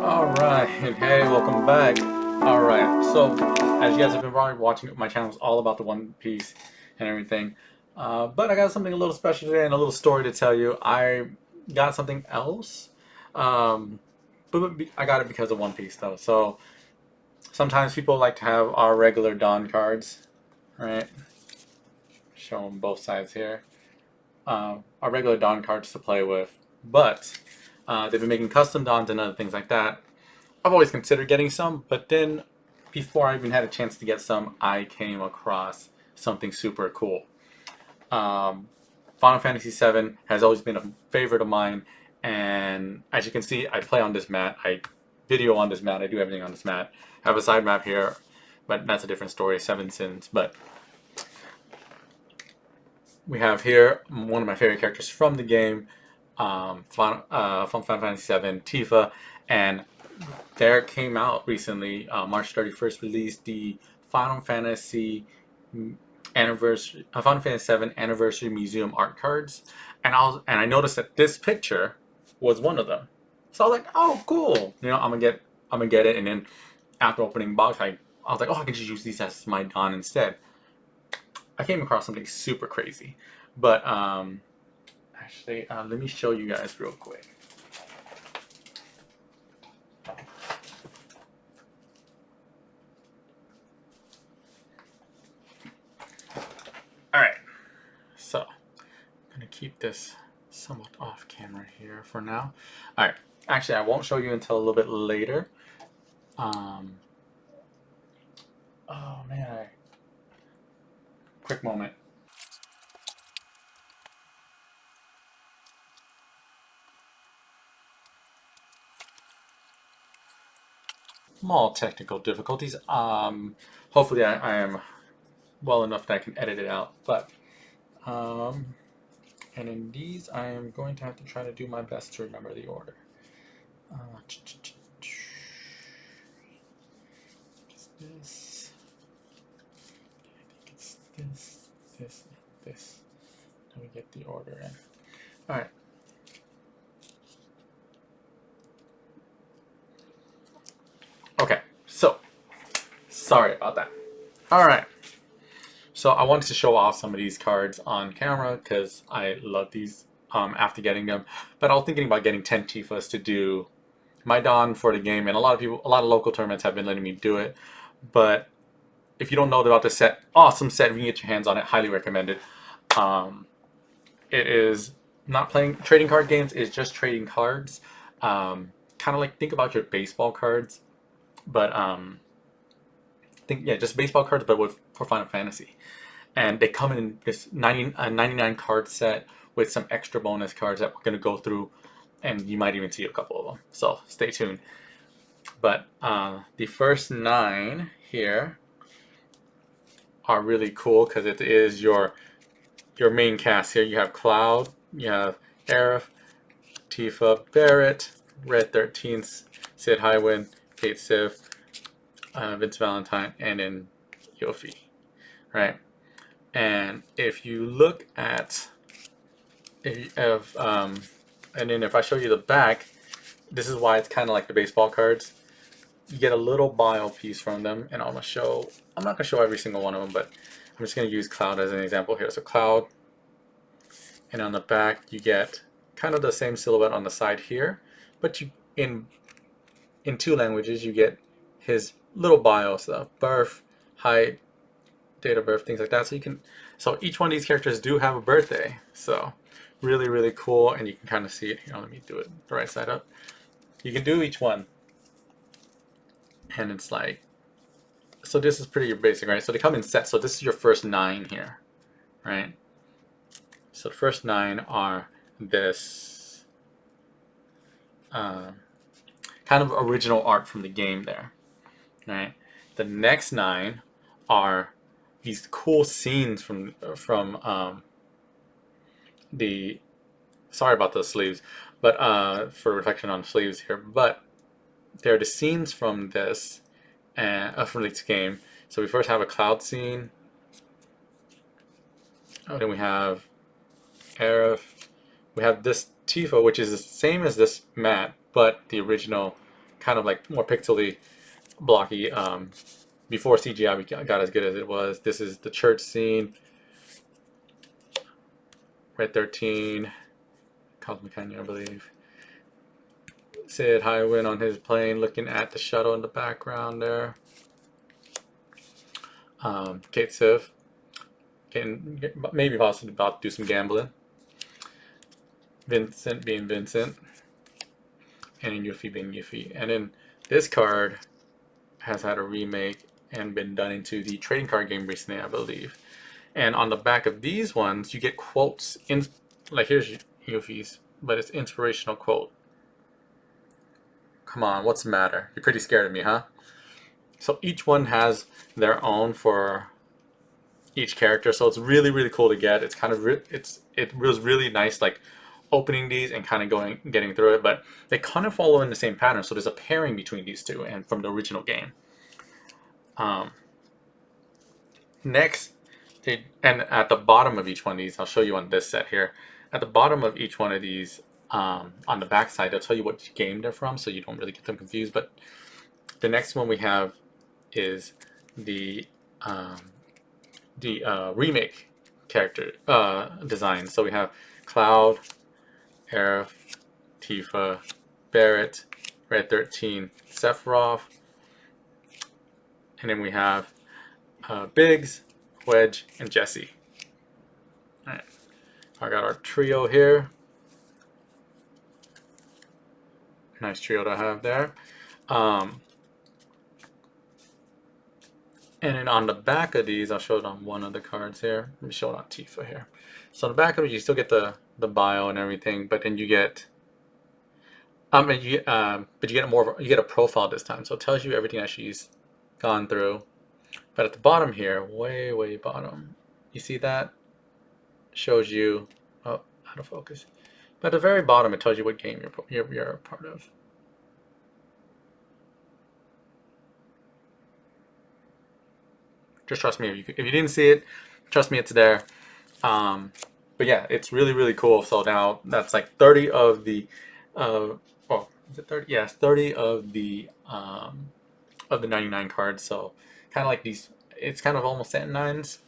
Alright, hey, welcome back. Alright, so as you guys have been probably watching, my channel is all about the One Piece and everything. But I got something a little special today and a little story to tell you. I got something else, um, but I got it because of One Piece though. So sometimes people like to have our regular Dawn cards, right? Show them both sides here. Our regular Dawn cards to play with, but they've been making custom Dawns and other things like that. I've always considered getting some, but then before I even had a chance to get some, I came across something super cool. Um, Final Fantasy VII has always been a favorite of mine, and as you can see, I play on this mat. I video on this mat. I do everything on this mat. I have a side map here, but that's a different story. Seven Sins, but we have here one of my favorite characters from the game, from Final Fantasy VII, Tifa, and there came out recently, March 31st, released the Final Fantasy Final Fantasy VII Anniversary Museum art cards, and I noticed that this picture was one of them. So I was like, oh, cool. I'm gonna get it, and then after opening the box, I was like, oh, I can just use these as my Dawn instead. I came across something super crazy, but actually, let me show you guys real quick. All right, so I'm gonna keep this somewhat off camera here for now. All right, actually, I won't show you until a little bit later. Oh man, quick moment. Small technical difficulties. Hopefully I am well enough that I can edit it out. But and in these, I am going to have to try to do my best to remember the order. It's this. I think it's this. Let me get the order in. All right. Okay. So, sorry about that. All right. So I wanted to show off some of these cards on camera because I love these after getting them. But I was thinking about getting 10 Tifas to do my Dawn for the game, and a lot of local tournaments have been letting me do it. But if you don't know about the set, awesome set, if you can get your hands on it, highly recommend it. It is not playing trading card games, it's just trading cards. Kind of like think about your baseball cards, but just baseball cards, but for Final Fantasy. And they come in this 99 card set with some extra bonus cards that we're going to go through, and you might even see a couple of them. So stay tuned. But the first 9 here are really cool because it is your main cast here. You have Cloud, you have Aerith, Tifa, Barrett, Red 13th, Sid Highwind, Kate Sif, Vince Valentine, and then Yofi, right? And if you look at and then if I show you the back, this is why it's kind of like the baseball cards. You get a little bio piece from them, and I'm not gonna show every single one of them, but I'm just gonna use Cloud as an example here. So Cloud, and on the back you get kind of the same silhouette on the side here, but you in 2 languages you get his little bio stuff, birth, height, date of birth, things like that. So each one of these characters do have a birthday. So really cool, and you can kind of see it here. Let me do it the right side up. You can do each one, and it's like, so this is pretty basic, right? So they come in sets. So this is your first 9 here, right? So the first 9 are this kind of original art from the game there, right? The next 9 are these cool scenes from the, sorry about the sleeves, but for reflection on sleeves here, but they're the scenes from this from this game. So we first have a Cloud scene, then we have Aerith, we have this Tifa, which is the same as this mat, but the original kind of like more pixely, blocky. Before CGI got as good as it was. This is the church scene. Red 13, Cosmic Canyon, I believe. Sid Highwind on his plane looking at the shuttle in the background there. Kate Sif getting maybe possibly about to do some gambling. Vincent being Vincent. And Yuffie being Yuffie. And then this card has had a remake and been done into the trading card game recently, I believe. And on the back of these ones, you get quotes. Like here's Yuffie's, but it's inspirational quote. Come on, what's the matter? You're pretty scared of me, huh? So each one has their own for each character, so it's really really cool to get. It's kind of it was really nice like opening these and kind of getting through it, but they kind of follow in the same pattern. So there's a pairing between these two and from the original game. Next, and at the bottom of each one of these, I'll show you on this set here. At the bottom of each one of these, on the back side, they'll tell you what game they're from, so you don't really get them confused. But the next one we have is the remake character design. So we have Cloud, Aerith, Tifa, Barrett, Red 13, Sephiroth, and then we have Biggs, Wedge, and Jesse. Alright, I got our trio here. Nice trio to have there. And then on the back of these, I'll show it on one of the cards here. Let me show it on Tifa here. So on the back of it, you still get the bio and everything, but then you get, but you get you get a profile this time. So it tells you everything that she's gone through. But at the bottom here, way bottom, you see that? Shows you, oh, out of focus. But at the very bottom, it tells you what game you're a part of. Just trust me. If you didn't see it, trust me, it's there. But yeah, it's really really cool. So now that's like 30 of the, well, is it 30? Yes, 30 of the 99 cards. So kind of like these, it's kind of almost set nines.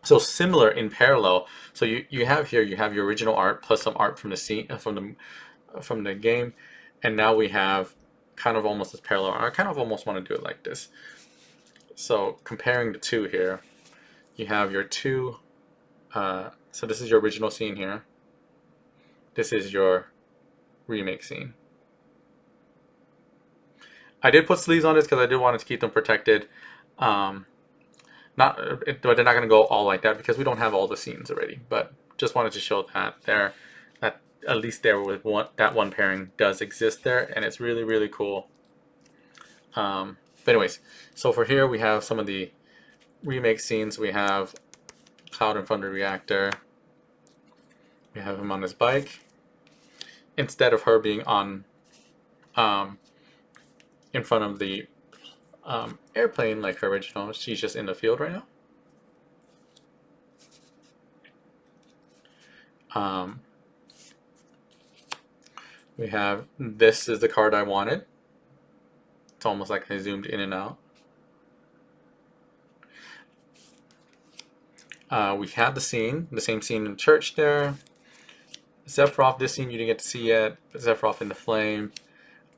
So similar in parallel. So you have here, you have your original art plus some art from the scene from the game, and now we have kind of almost this parallel. I kind of almost want to do it like this. So comparing the two here, you have your two. So this is your original scene here. This is your remake scene. I did put sleeves on this because I did want to keep them protected. But they're not going to go all like that because we don't have all the scenes already. But just wanted to show that there, that at least there with that one pairing does exist there, and it's really really cool. But anyways, so for here we have some of the remake scenes. We have Cloud in front of the reactor. We have him on his bike. Instead of her being on in front of the airplane like her original, she's just in the field right now. We have, this is the card I wanted. It's almost like I zoomed in and out. We had the same scene in church there. Sephiroth, this scene you didn't get to see yet. Sephiroth in the flame.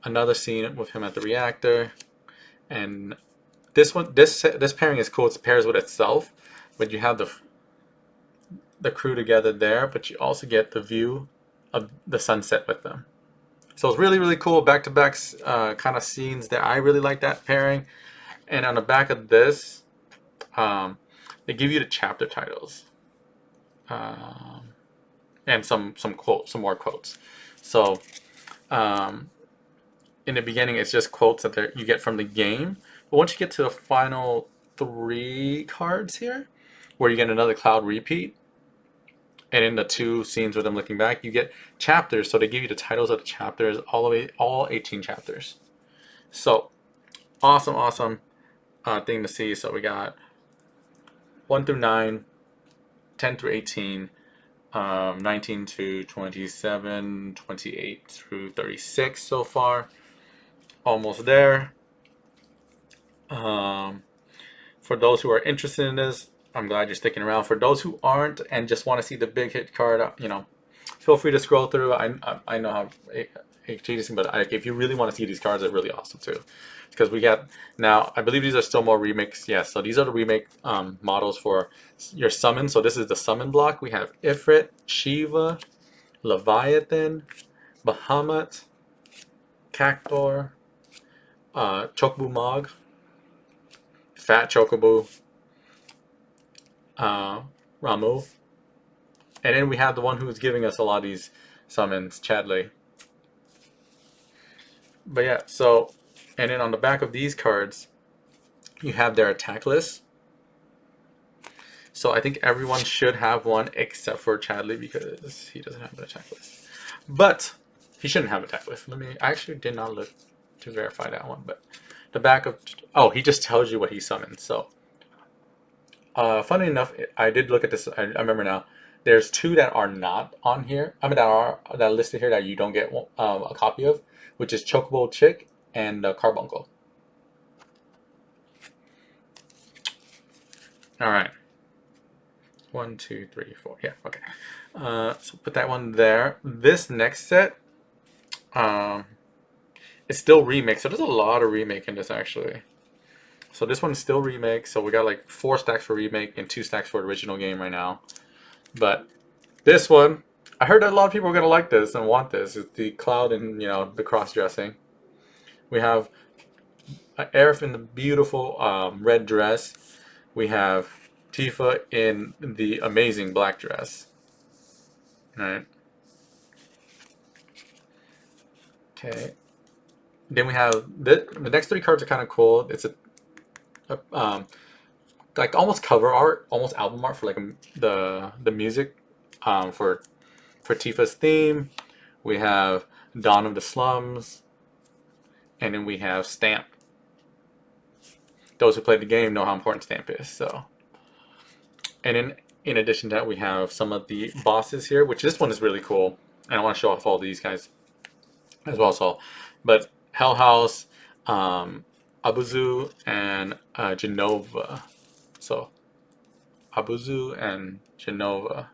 Another scene with him at the reactor. And this one, this pairing is cool. It pairs with itself, but you have the crew together there, but you also get the view of the sunset with them. So it's really really cool, back-to-back kind of scenes there. I really like that pairing. And on the back of this, they give you the chapter titles, and some quotes, some more quotes. So in the beginning, it's just quotes that you get from the game. But once you get to the final 3 cards here, where you get another Cloud repeat, and in the 2 scenes with them looking back, you get chapters. So they give you the titles of the chapters, all 18 chapters. So awesome thing to see. So we got 1 through 9, 10 through 18, 19 to 27, 28 through 36 so far. Almost there. For those who are interested in this, I'm glad you're sticking around. For those who aren't and just want to see the big hit card, feel free to scroll through. I know how cheating, but if you really want to see these cards, they're really awesome too. Because we got now, I believe these are still more remakes. Yes, so these are the remake models for your summon. So this is the summon block. We have Ifrit, Shiva, Leviathan, Bahamut, Cactor, Chocobo Mog, Fat Chocobo, Ramu, and then we have the one who's giving us a lot of these summons, Chadley. But yeah, so, and then on the back of these cards, you have their attack list. So I think everyone should have one except for Chadley because he doesn't have an attack list. But he shouldn't have an attack list. I actually did not look to verify that one, but the back of, oh, he just tells you what he summons. So, funny enough, I did look at this. I remember now. There's two that are not on here. I mean, that are listed here that you don't get a copy of, which is Chocobo Chick and Carbuncle. All right. 1, 2, 3, 4. Yeah, okay. So put that one there. This next set, it's still remake. So there's a lot of remake in this actually. So this one's still remake. So we got like 4 stacks for remake and 2 stacks for original game right now. But this one, I heard that a lot of people are gonna like this and want this. It's the Cloud and the cross dressing. We have Aerith in the beautiful red dress. We have Tifa in the amazing black dress. All right. Okay. Then we have the next 3 cards are kind of cool. It's like almost cover art, almost album art for like the music for Tifa's theme. We have Dawn of the Slums, and then we have Stamp. Those who played the game know how important Stamp is. So, and then in addition to that, we have some of the bosses here, which this one is really cool, and I want to show off all these guys as well. So, but Hell House, Abuzu, and Genova. So, Abuzu and Genova,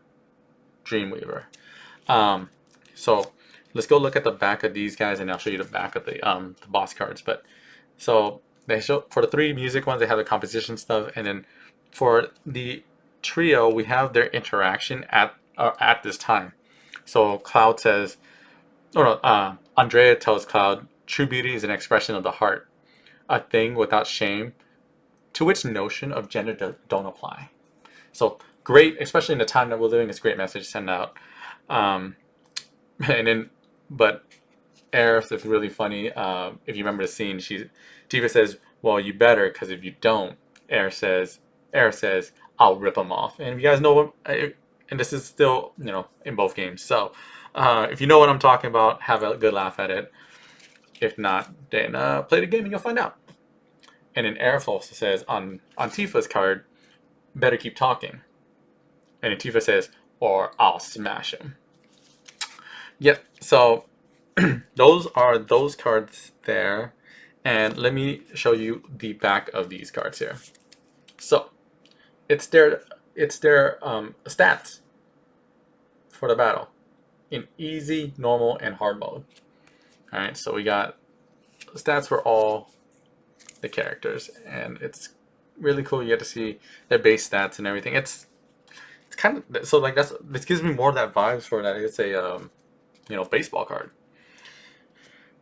Dreamweaver. So let's go look at the back of these guys, and I'll show you the back of the boss cards. But so they show for the 3 music ones, they have the composition stuff, and then for the trio, we have their interaction at this time. So Cloud says, Andrea tells Cloud, "True beauty is an expression of the heart, a thing without shame, to which notion of gender don't apply." So great, especially in the time that we're living. It's a great message to send out. And then, but Aerith is really funny. If you remember the scene, Tifa says, "Well, you better, because if you don't," Aerith says, "I'll rip them off." And if you guys know, and this is still in both games. So if you know what I'm talking about, have a good laugh at it. If not, then play the game and you'll find out. And then Aerith also says on Tifa's card, "Better keep talking." And then Tifa says, "Or I'll smash him." Yep. So those are those cards there. And let me show you the back of these cards here. So it's their stats for the battle in easy, normal, and hard mode. All right. So we got stats for all the characters, and it's really cool. You get to see their base stats and everything. It's kind of so like this gives me more of that vibes for that it's a baseball card.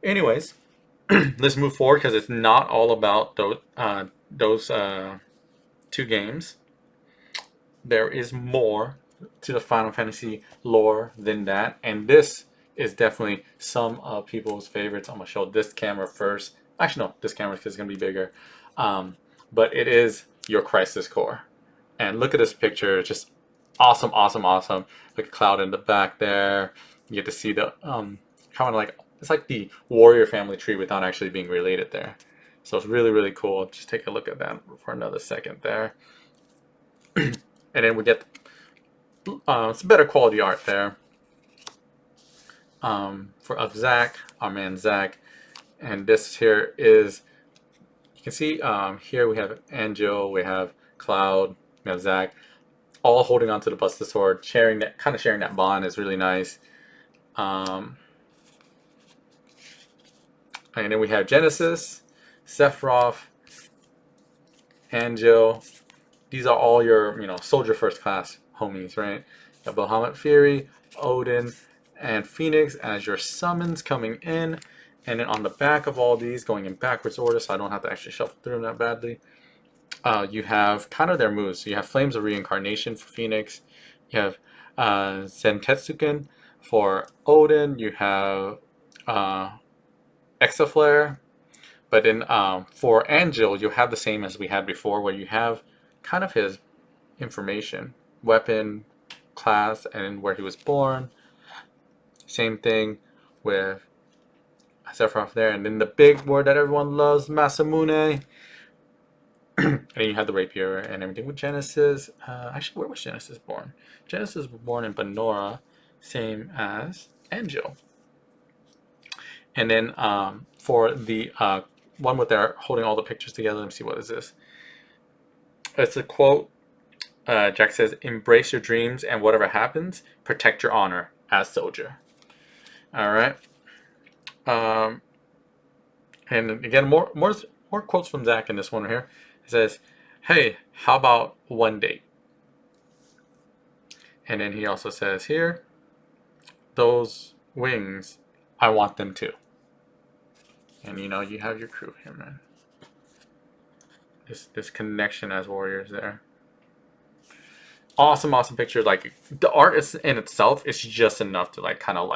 Anyways, let's move forward because it's not all about those 2 games. There is more to the Final Fantasy lore than that, and this is definitely some of people's favorites. I'm gonna show this camera first. Actually, no, this camera because it's gonna be bigger. But it is your Crisis Core, and look at this picture. It's just awesome, awesome, awesome. Look at Cloud in the back there. You get to see the kind of like it's like the warrior family tree without actually being related there. So it's really, really cool. Just take a look at that for another second there. And then we get It's better quality art there. Of Zack, our man Zack. And this here is, you can see here we have Angel, we have Cloud, we have Zack, all holding onto the Buster Sword, sharing that bond is really nice. And then we have Genesis, Sephiroth, Angel. These are all your, soldier first class homies, right? You have Bahamut Fury, Odin, and Phoenix as your summons coming in. And then on the back of all these, going in backwards order, so I don't have to actually shuffle through them that badly, you have kind of their moves. So you have Flames of Reincarnation for Phoenix. You have Zentetsuken for Odin. You have Exaflare. But then for Angel, you have the same as we had before, where you have kind of his information, weapon, class, and where he was born. Same thing with Sephiroth there. And then the big word that everyone loves, Masamune. And then you have the rapier and everything with Genesis. Actually, where was Genesis born? Genesis was born in Benora, same as Angel. And then for the one with their holding all the pictures together, let me see, what is this? It's a quote. Jack says, "Embrace your dreams, and whatever happens, protect your honor as soldier." All right. And again, more quotes from Zach in this one here. It says, "Hey, how about one date?" And then he also says here, "Those wings, I want them too." And you have your crew here, man. This connection as warriors there. Awesome picture. Like, the art is in itself is just enough to kind of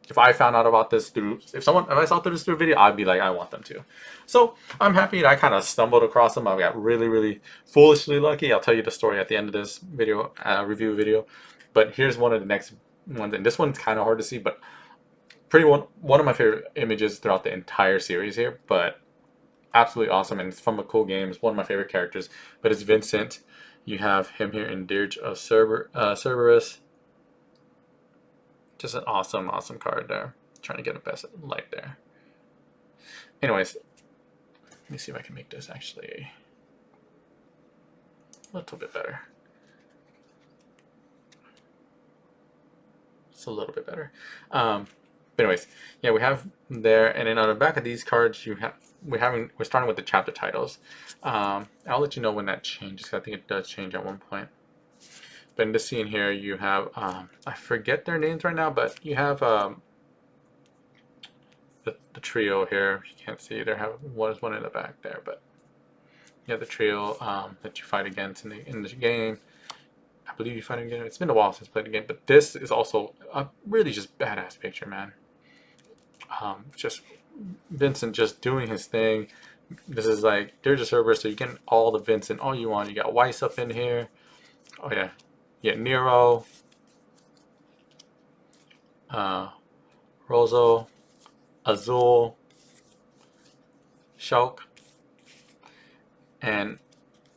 if I found out about this if I saw this through a video, I'd be like, I want them to. So I'm happy that I kind of stumbled across them. I got really foolishly lucky. I'll tell you the story at the end of this video, review video. But here's one of the next ones, and this one's kind of hard to see, but one of my favorite images throughout the entire series here. But absolutely awesome, and it's from a cool game. It's one of my favorite characters. But it's Vincent. You have him here in Dirge of Cerberus. Just an awesome card there. Trying to get a best light there. Anyways, let me see if I can make this actually a little bit better. It's a little bit better. But anyways, yeah, we have there, and then on the back of these cards, we're starting with the chapter titles. I'll let you know when that changes. I think it does change at one point. But in this scene here, you have, I forget their names right now, but you have the trio here. You can't see, there was one in the back there, but you have the trio that you fight against in the game. I believe you fight again. It's been a while since I played the game, but this is also a really just badass picture, man. Just Vincent just doing his thing. This is like, there's a server, so you get all the Vincent all you want. You got Weiss up in here. Oh yeah. You get Nero, Rozo, Azul, Shulk, and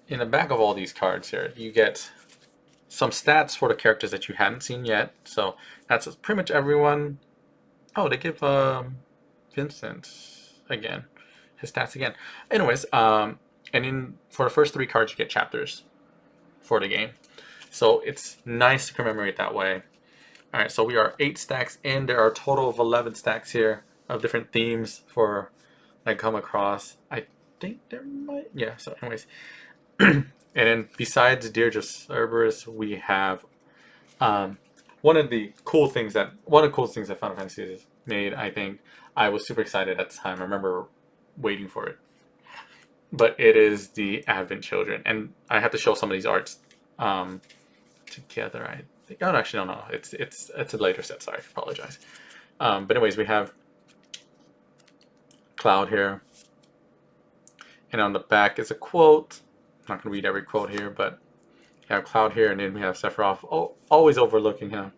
in the back of all these cards here, you get some stats for the characters that you hadn't seen yet. So that's pretty much everyone. Oh, they give Vincent again his stats again. Anyways, and for the first 3 cards, you get chapters for the game. So it's nice to commemorate that way. All right, so we are 8 stacks in. There are a total of 11 stacks here of different themes for I come across. I think there might, yeah. So anyways, and then besides Dirge of Cerberus, we have one of the cool things that Final Fantasy has made. I think I was super excited at the time. I remember waiting for it, but it is the Advent Children, and I have to show some of these arts together. I think. Oh, actually, no. It's a later set. Sorry, I apologize. But anyways, we have Cloud here, and on the back is a quote. I'm not gonna read every quote here, but we have Cloud here, and then we have Sephiroth. Oh, always overlooking him.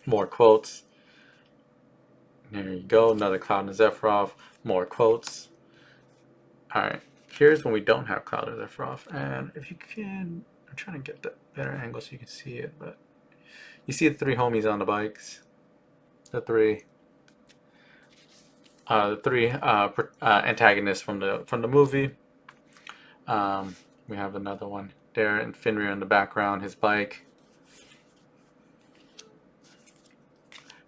More quotes. There you go. Another Cloud and Sephiroth. More quotes. All right. Here's when we don't have Cloud and Sephiroth, and if you can. I'm trying to get the better angle so you can see it, but you see the three homies on the bikes. The three antagonists from the movie. We have another one there, and Fenrir in the background, his bike.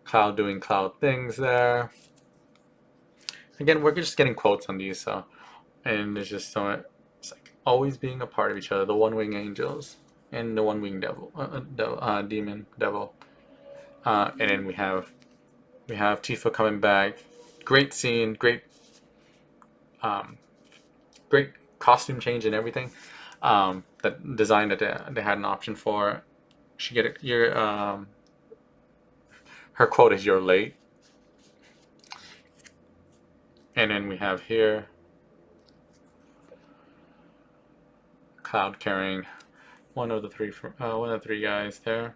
Cloud doing Cloud things there. Again, we're just getting quotes on these, so, and it's just so it's like always being a part of each other. The One Wing Angels and the One Wing Demon Devil, and then we have Tifa coming back. Great scene, great costume change and everything. That design that they had an option for. She get it. Her quote is "You're late." And then we have here Cloud carrying one of the three guys there.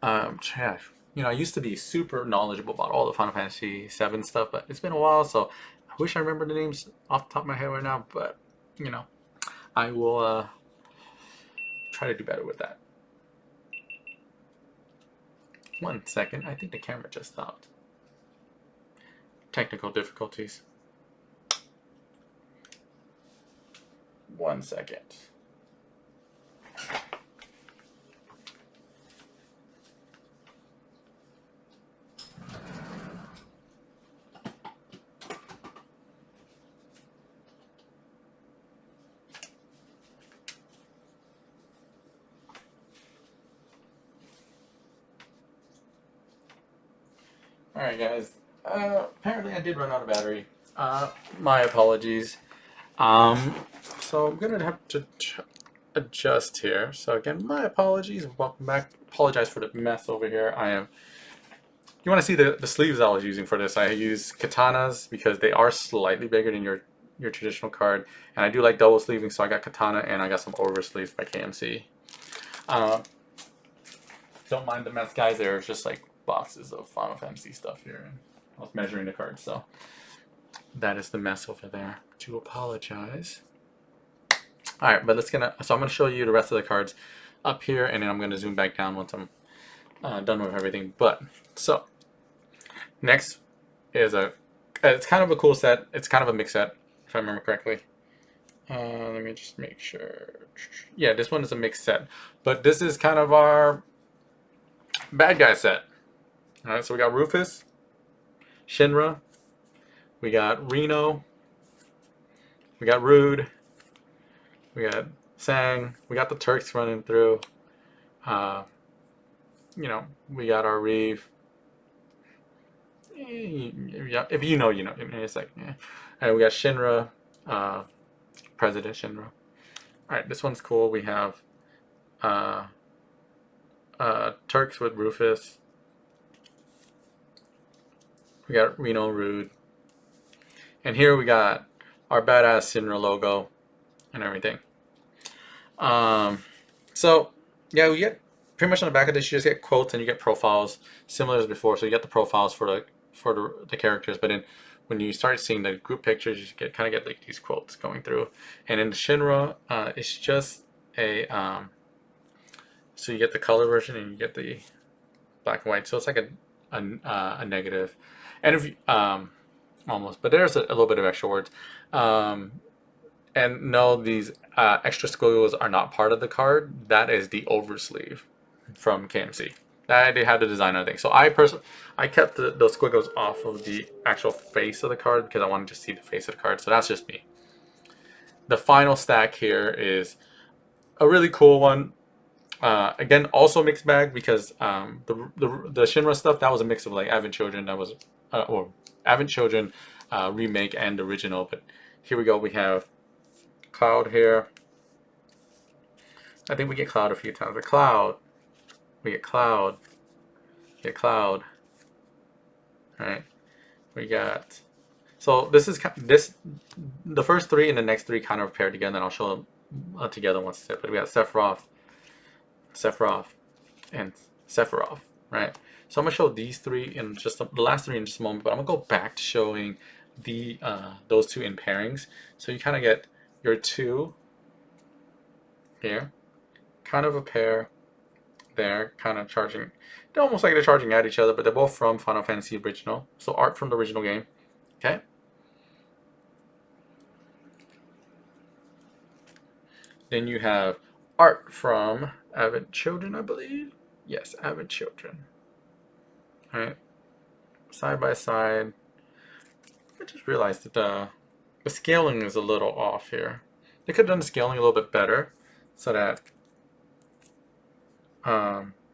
Yeah, I used to be super knowledgeable about all the Final Fantasy VII stuff, but it's been a while, so I wish I remember the names off the top of my head right now. But I will try to do better with that. 1 second, I think the camera just stopped. Technical difficulties. 1 second. Alright guys, apparently I did run out of battery. My apologies. So I'm gonna have to adjust here. So again, my apologies. Welcome back. Apologize for the mess over here. You want to see the sleeves I was using for this? I use katanas because they are slightly bigger than your traditional card, and I do like double sleeving, so I got katana and I got some over sleeves by KMC. Don't mind the mess, guys. There's just like boxes of Final Fantasy stuff here, and I was measuring the cards, so that is the mess over there. To apologize. All right, but so I'm gonna show you the rest of the cards up here, and then I'm gonna zoom back down once I'm done with everything. But so next is it's kind of a cool set. It's kind of a mix set, if I remember correctly. Let me just make sure. Yeah, this one is a mixed set, but this is kind of our bad guy set. All right, so we got Rufus, Shinra, we got Reno, we got Rude, we got Sang, we got the Turks running through. We got our Reeve. Yeah, if you know, you know. It's like, yeah. And we got Shinra, President Shinra. All right, this one's cool. We have Turks with Rufus. We got Reno Rude. And here we got our badass Shinra logo and everything. So yeah, we get pretty much on the back of this, you just get quotes and you get profiles similar as before. So you get the profiles for the characters, but then when you start seeing the group pictures, you kind of get like these quotes going through. And in the Shinra, it's just a so you get the color version and you get the black and white. So it's like a negative, and if almost, but there's a little bit of extra words. And no, these extra squiggles are not part of the card. That is the oversleeve from KMC. That they had the designer thing. So I kept those squiggles off of the actual face of the card because I wanted to see the face of the card. So that's just me. The final stack here is a really cool one. Again, also mixed bag because the Shinra stuff, that was a mix of like Advent Children, or Advent Children remake and original. But here we go. We have Cloud here. I think we get Cloud a few times. But Cloud, we get Cloud, All right, we got. So this is the first three and the next three kind of paired together, and I'll show them together once it's set. But we got Sephiroth, and Sephiroth, right? So I'm gonna show these three in just the last three in just a moment, but I'm gonna go back to showing those two in pairings. So you kind of get your two here. Kind of a pair there, kind of charging. They're almost like they're charging at each other, but they're both from Final Fantasy original. So art from the original game. Okay. Then you have art from Avid Children, I believe. Yes, Avid Children. All right. Side by side. I just realized that the scaling is a little off here. They could have done the scaling a little bit better so that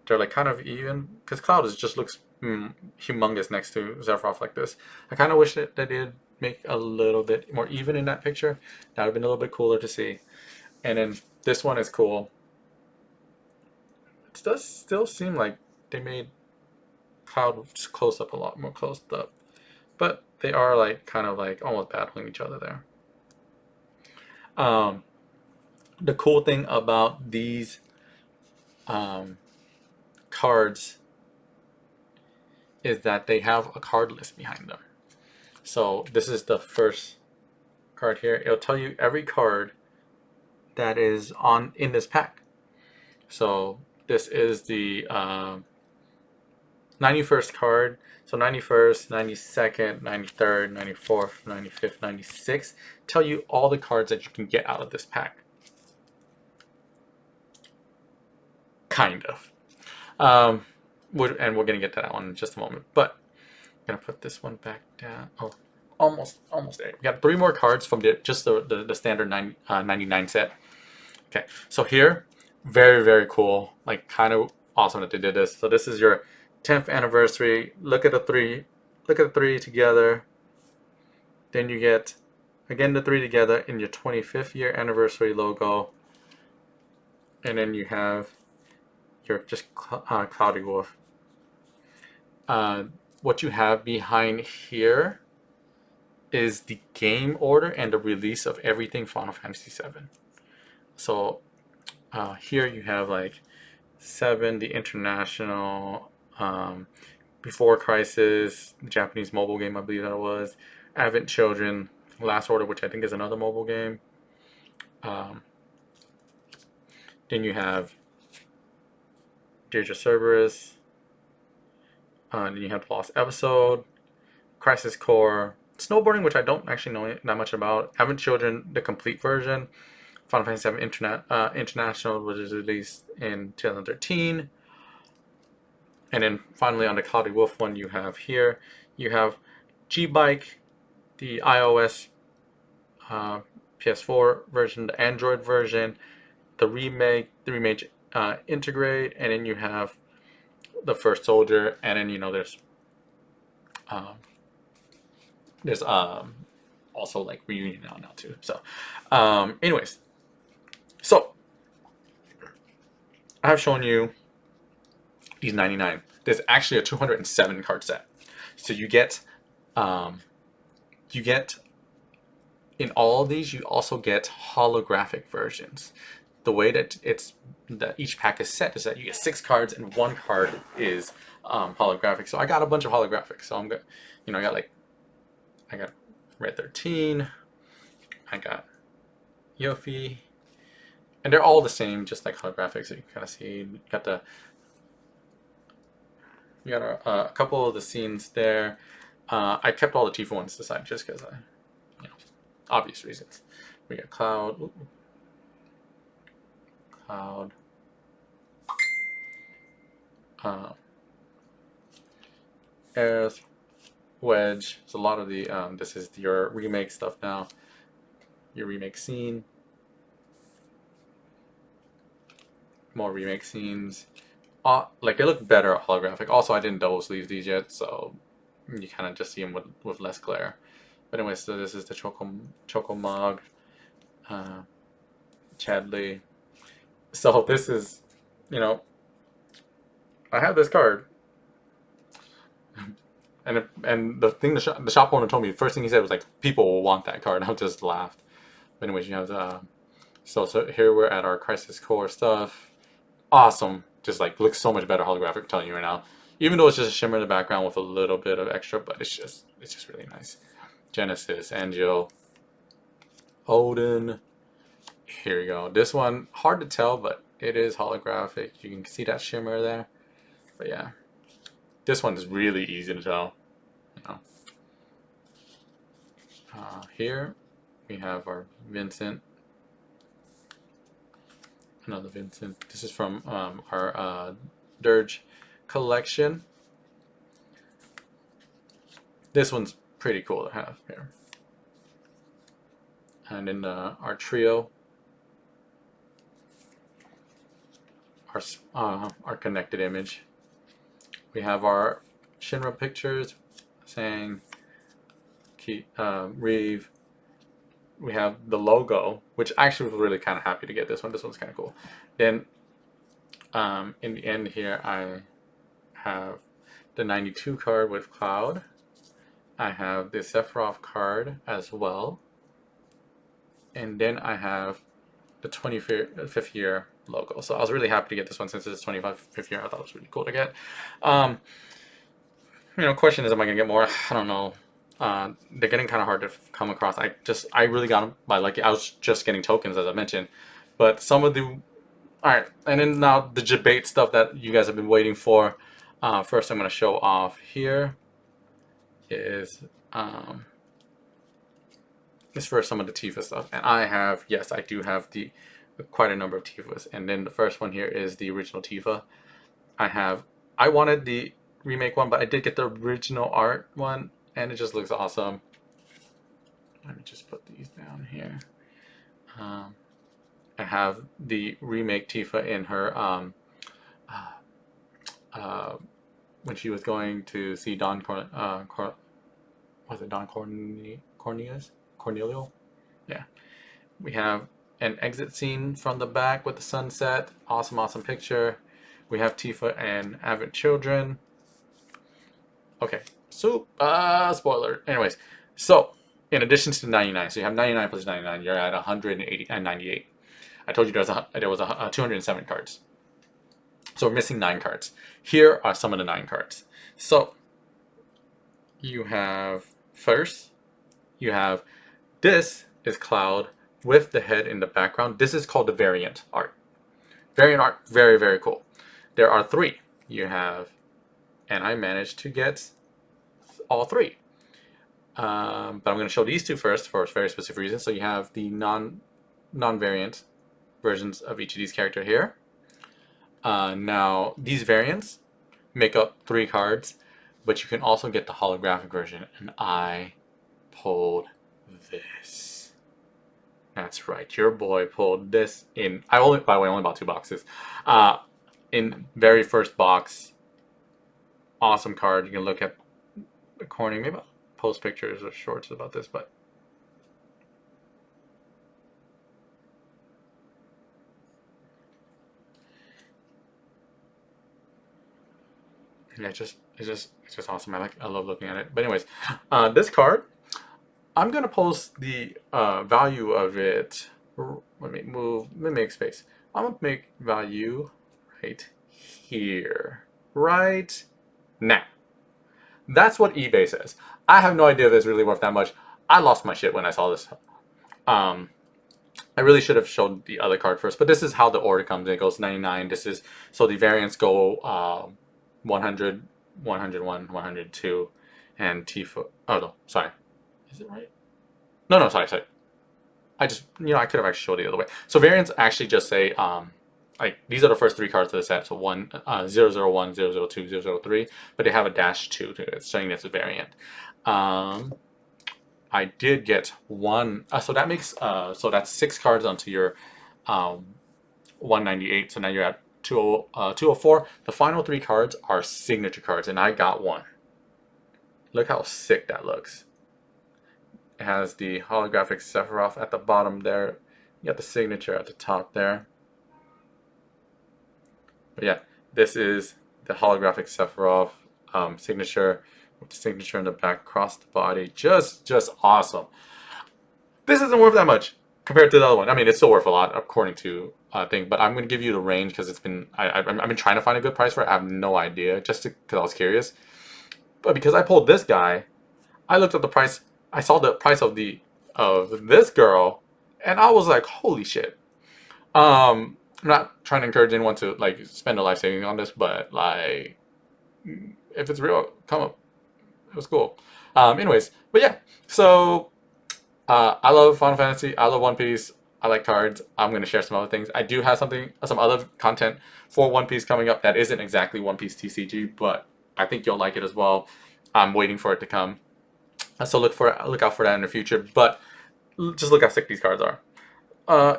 they're like kind of even. Because Cloud just looks humongous next to Sephiroth like this. I kind of wish that they did make a little bit more even in that picture. That would have been a little bit cooler to see. And then this one is cool. It does still seem like they made Cloud close up a lot more close up. But they are like kind of like almost battling each other there. The cool thing about these cards is that they have a card list behind them. So this is the first card here. It'll tell you every card that is on in this pack. So this is the 91st card. So 91st, 92nd, 93rd, 94th, 95th, 96th tell you all the cards that you can get out of this pack. Kind of. And we're going to get to that one in just a moment. But I'm going to put this one back down. Oh, almost there. We got 3 more cards from just the standard 99 set. Okay, so here, very, very cool. Like, kind of awesome that they did this. So this is your 10th anniversary. Look at the 3. Look at the 3 together. Then you get, again, the 3 together in your 25th year anniversary logo. And then you have your just Cloudy Wolf. What you have behind here is the game order and the release of everything Final Fantasy VII. So here you have like 7, the international, Before Crisis, the Japanese mobile game, I believe that it was, Advent Children, Last Order, which I think is another mobile game. Then you have Deirdre Cerberus. Then you have the Lost Episode, Crisis Core, Snowboarding, which I don't actually know that much about, Advent Children, the complete version, Final Fantasy VII International, which was released in 2013. And then finally on the Cloudy Wolf one you have here, you have G-Bike, the iOS PS4 version, the Android version, the remake Integrate, and then you have the First Soldier, and then there's also like Reunion now too. So anyways, so I have shown you these 99. There's actually a 207 card set. So you get in all of these, you also get holographic versions. The way that each pack is set is that you get 6 cards and 1 card is holographic. So I got a bunch of holographics. So I'm I got Red 13, I got Yofi, and they're all the same, just like holographics. So you can kind of see you got a couple of the scenes there. I kept all the Tifa ones aside just because obvious reasons. We got Cloud. Ooh. Cloud. Aerith. Wedge. So a lot of the this is your remake stuff now. Your remake scene. More remake scenes. Like they look better holographic. Also, I didn't double sleeve these yet, so you kind of just see them with less glare. But anyway, so this is the Chocomog, Chadley. So this is, I have this card, and the thing the shop owner told me, the first thing he said was like, people will want that card. I just laughed. But anyways, you have so here we're at our Crisis Core stuff. Awesome, just like looks so much better holographic. I'm telling you right now. Even though it's just a shimmer in the background with a little bit of extra, but it's just really nice. Genesis, Angel, Odin, Here we go. This one, hard to tell, but it is holographic. You can see that shimmer there. But yeah, this one is really easy to tell. You know. Here we have our Vincent. Another Vincent. This is from our Dirge collection. This one's pretty cool to have here. And in our trio, our connected image, we have our Shinra pictures saying Reeve. We have the logo, which actually was really kind of happy to get this one. This one's kind of cool. Then in the end here, I have the 92 card with Cloud. I have the Sephiroth card as well. And then I have the 25th year logo. So I was really happy to get this one since it's 25th year. I thought it was really cool to get. Question is, am I going to get more? I don't know. They're getting kind of hard to come across. I really got them by lucky. I was just getting tokens, as I mentioned. But some of the... Alright, and then now the debate stuff that you guys have been waiting for. First I'm going to show off here is... This first some of the Tifa stuff. And I do have quite a number of Tifas. And then the first one here is the original Tifa. I wanted the remake one, but I did get the original art one. And it just looks awesome. Let me just put these down here. I have the remake Tifa in her when she was going to see Don Cornelio? Yeah. We have an exit scene from the back with the sunset. Awesome picture. We have Tifa and Avid children. Okay. So, spoiler. Anyways, so in addition to 99, so you have 99 plus 99, you're at 180 and 98. I told you there was 207 cards. So we're missing 9 cards. Here are some of the 9 cards. So you have first, this is Cloud with the head in the background. This is called the variant art. Variant art, very, very cool. There are 3. You have, and I managed to get all 3. But I'm going to show these 2 first for very specific reasons. So you have the non-variant versions of each of these characters here. Now, these variants make up 3 cards, but you can also get the holographic version. And I pulled this. That's right, your boy pulled this in. By the way, only bought 2 boxes. In very first box, awesome card. You can look at the corner. Maybe I'll post pictures or shorts about this, but yeah, it's just awesome. I love looking at it. But anyways, this card, I'm gonna post the value of it. Let me make space. I'm gonna make value right here, right now. That's what eBay says. I have no idea if it's really worth that much. I lost my shit when I saw this. I really should have showed the other card first, but this is how the order comes. It goes 99. So the variants go 100, 101, 102, and Tifa. Oh no, sorry. Is it right? No, sorry. I could have actually showed it the other way. So variants actually just say these are the first 3 cards of the set. So 001, 002, 003, but they have a -2 to it, saying it's a variant. I did get 1, so that makes so that's 6 cards onto your 198. So now you're at 204. The final 3 cards are signature cards, and I got 1. Look how sick that looks. It has the holographic Sephiroth at the bottom there. You got the signature at the top there. But yeah, this is the holographic Sephiroth signature with the signature in the back across the body. Just awesome. This isn't worth that much compared to the other one. I mean, it's still worth a lot according to thing, but I'm going to give you the range because it's been I've been trying to find a good price for it. I have no idea, just because I was curious. But because I pulled this guy, I looked at the price. I saw the price of this girl, and I was like, holy shit. I'm not trying to encourage anyone to like spend a life savings on this, but like if it's real, come up. It was cool. Anyways, but yeah. So I love Final Fantasy. I love One Piece. I like cards. I'm gonna share some other things. I do have some other content for One Piece coming up that isn't exactly One Piece TCG, but I think you'll like it as well. I'm waiting for it to come, so look out for that in the future. But just look how sick these cards are.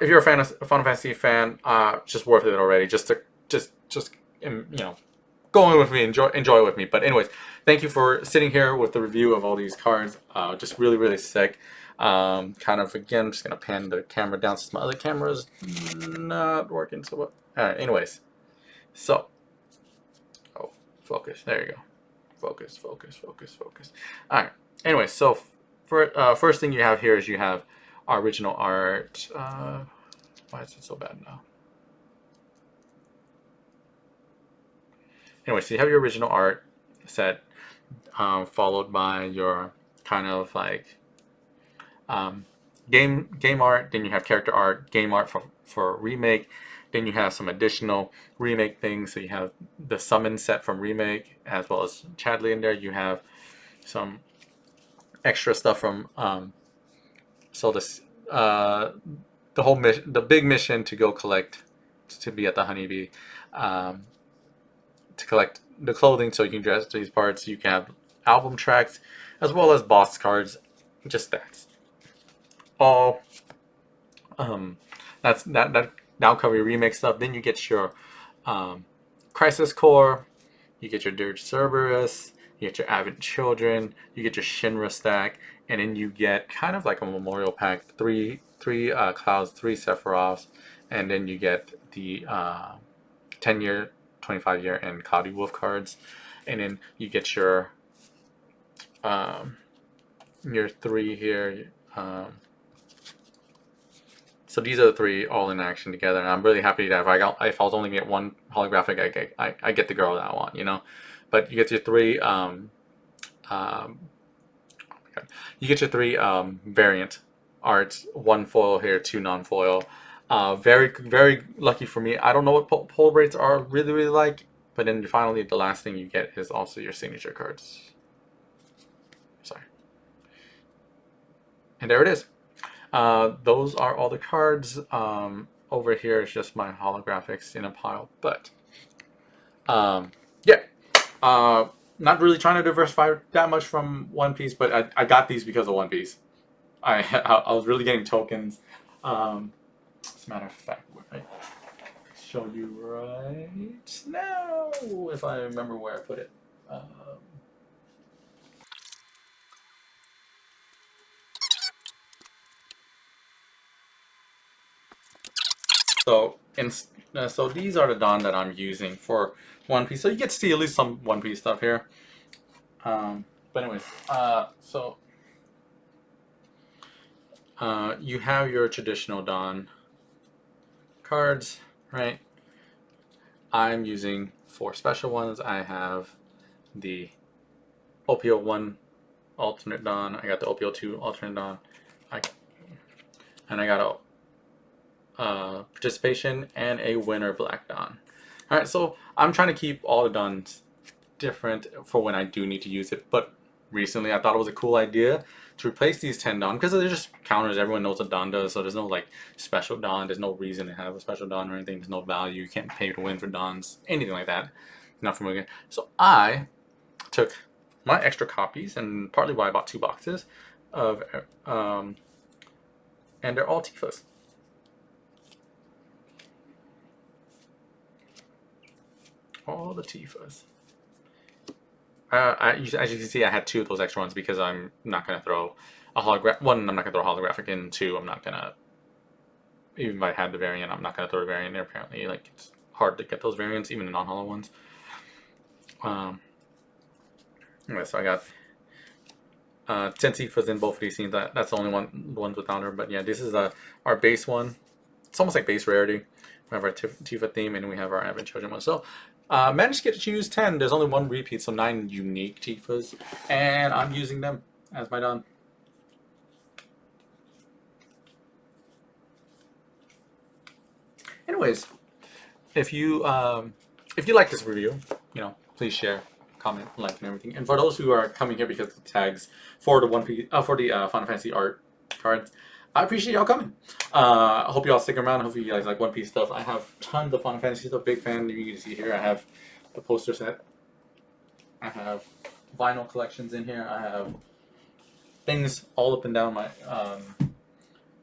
If you're a Final Fantasy fan, just worth it already. Just go in with me, enjoy it with me. But anyways, thank you for sitting here with the review of all these cards. Just really sick. Kind of again, I'm just gonna pan the camera down since my other camera's not working so well. All right. Anyways, so focus. There you go. Focus. All right. Anyway, so for first thing you have here is you have our original art. Why is it so bad now? Anyway, so you have your original art set, followed by your kind of like game art. Then you have character art, game art for remake. Then you have some additional remake things. So you have the summon set from remake, as well as Chadley in there. You have some extra stuff from so this the whole mission, the big mission to go collect, to be at the honeybee, to collect the clothing so you can dress these parts. You can have album tracks as well as boss cards, just stats. All that now cover your remake stuff. Then you get your Crisis Core, you get your Dirge Cerberus, you get your Avid Children, you get your Shinra stack, and then you get kind of like a memorial pack, three Clouds, three Sephiroths, and then you get the 10-year, 25-year, and Cloudy Wolf cards, and then you get your three here. So these are the three all in action together, and I'm really happy that if I was only get one holographic, I get the girl that I want, you know. But you get your three you get your three variant arts, one foil here, two non-foil. Very lucky for me. I don't know what pull rates are really like, but then finally the last thing you get is also your signature cards. Sorry, and there it is. Those are all the cards. Over here is just my holographics in a pile, but yeah. Not really trying to diversify that much from One Piece, but I got these because of One Piece. I was really getting tokens. As a matter of fact, I show you right now if I remember where I put it. So these are the Don that I'm using for One Piece. So you get to see at least some One Piece stuff here. But anyways, so you have your traditional Don cards, right? I'm using 4 special ones. I have the OPO 1 alternate Don. I got the OPO 2 alternate Don. And I got a participation and a winner Black Don. Alright, so I'm trying to keep all the Dons different for when I do need to use it, but recently I thought it was a cool idea to replace these 10 Don because they're just counters. Everyone knows what Don does, so there's no like special Don. There's no reason to have a special Don or anything. There's no value. You can't pay to win for Dons, anything like that. Not familiar. So I took my extra copies, and partly why I bought 2 boxes of and they're all Tifas. All the Tifas. As you can see, I had 2 of those extra ones because I'm not going to throw a holographic. 1, I'm not going to throw a holographic in. 2, I'm not going to. Even if I had the variant, I'm not going to throw a variant there. Apparently, like it's hard to get those variants, even the non-holo ones. Anyway, so I got 10 Tifas in both of these scenes. That's the only ones without her. But yeah, this is our base one. It's almost like base rarity. We have our Tifa theme, and we have our Advent Children one. So managed to get to use 10. There's only 1 repeat, so 9 unique Tifas, and I'm using them as my Don. Anyways, if you like this review, please share, comment, like, and everything. And for those who are coming here because of the tags for the Final Fantasy art cards, I appreciate y'all coming. I hope y'all stick around. I hope you guys like One Piece stuff. I have tons of Final Fantasy stuff. Big fan. You can see here. I have the poster set. I have vinyl collections in here. I have things all up and down my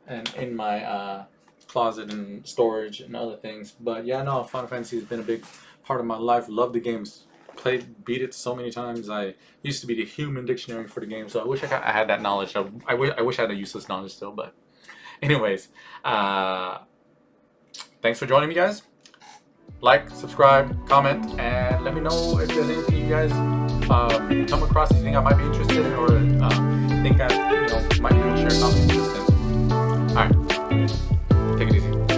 and in my closet and storage and other things. But yeah, no, Final Fantasy has been a big part of my life. Love the games. Beat it so many times. I used to be the human dictionary for the game, so I wish I had that knowledge. I wish I had a useless knowledge still, but anyways, thanks for joining me, guys. Like, subscribe, comment, and let me know if there's anything you guys come across you think I might be interested in, or think I might be able to share something. All right, take it easy.